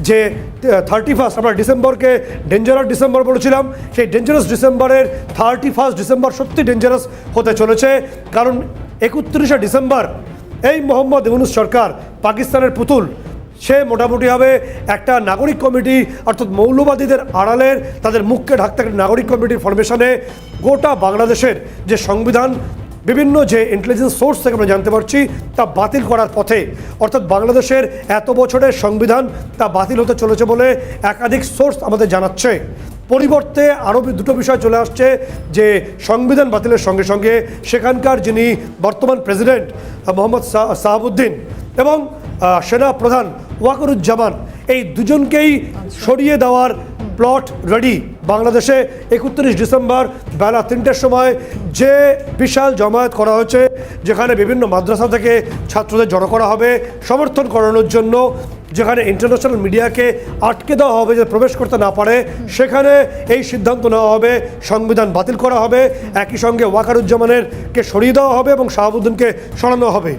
যে 31 আমরা ডিসেম্বরকে dangerous December বলেছিলাম, সেই ডেঞ্জারাস ডিসেম্বরের 31 ডিসেম্বর সত্যি ডেঞ্জারাস হতে চলেছে। কারণ 31শে ডিসেম্বর এই মোহাম্মদ ইউনূস সরকার পাকিস্তানের পুতুল, সে মোটামুটি হবে একটা নাগরিক কমিটি, অর্থাৎ মৌলবাদীদের আড়ালের তাদের মুখকে ঢাকতে একটা নাগরিক কমিটির ফরমেশনে গোটা বাংলাদেশের যে সংবিধান বিভিন্ন যে ইন্টেলিজেন্স সোর্স থেকে আমরা জানতে পারছি তা বাতিল করার পথে, অর্থাৎ বাংলাদেশের এত বছরের সংবিধান তা বাতিল হতে চলেছে বলে একাধিক সোর্স আমাদের জানাচ্ছে। পরিবর্তে আরও দুটো বিষয় চলে আসছে যে সংবিধান বাতিলের সঙ্গে সঙ্গে সেখানকার যিনি বর্তমান প্রেসিডেন্ট মোহাম্মদ শাহাবুদ্দিন এবং সেনা প্রধান ওয়াকারুজ্জামান, এই দুজনকেই সরিয়ে দেওয়ার প্লট রেডি। বাংলাদেশে 31 ডিসেম্বর বেলা 3টের সময় যে বিশাল জমায়েত করা হয়েছে, যেখানে বিভিন্ন মাদ্রাসা থেকে ছাত্রদের জড়ো করা হবে সমর্থন করানোর জন্য, যেখানে ইন্টারন্যাশনাল মিডিয়াকে আটকে দেওয়া হবে যে প্রবেশ করতে না পারে, সেখানে এই সিদ্ধান্ত নেওয়া হবে সংবিধান বাতিল করা হবে, একই সঙ্গে ওয়াকারুজ্জামানেরকে সরিয়ে দেওয়া হবে এবং শাহাবুদ্দিনকে সরানো হবে।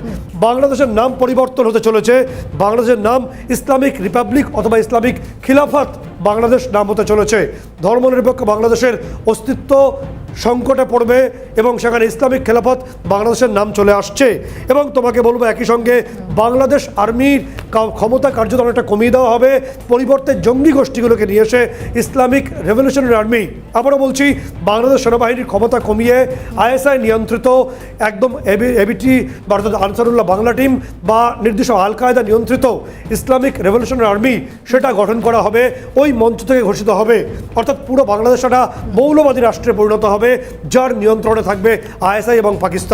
বাংলাদেশের নাম পরিবর্তন হতে চলেছে, বাংলাদেশের নাম ইসলামিক রিপাবলিক অথবা ইসলামিক খিলাফত বাংলাদেশ নাম হতে চলেছে। ধর্মনিরপেক্ষ বাংলাদেশের অস্তিত্ব সংকটে পড়বে এবং সেখানে ইসলামিক খেলাফত বাংলাদেশের নাম চলে আসছে। এবং তোমাকে বলবো একই সঙ্গে বাংলাদেশ আর্মির ক্ষমতা কার্যত অনেকটা কমিয়ে দেওয়া হবে, পরিবর্তে জঙ্গি গোষ্ঠীগুলোকে নিয়ে এসে ইসলামিক রেভলিউশনারি আর্মি, আবারও বলছি বাংলাদেশ সেনাবাহিনীর ক্ষমতা কমিয়ে আইএসআই নিয়ন্ত্রিত একদম এবিটি বা অর্থাৎ আনসারুল্লাহ বাংলা টিম বা নির্দিষ্ট আল কায়দা নিয়ন্ত্রিত ইসলামিক রেভলিউশনারি আর্মি সেটা গঠন করা হবে, ওই মঞ্চ থেকে ঘোষিত হবে। অর্থাৎ পুরো বাংলাদেশ একটা মৌলবাদী রাষ্ট্রে পরিণত হবে যার নিয়ন্ত্রণে থাকবে আইএসআই এবং পাকিস্তান।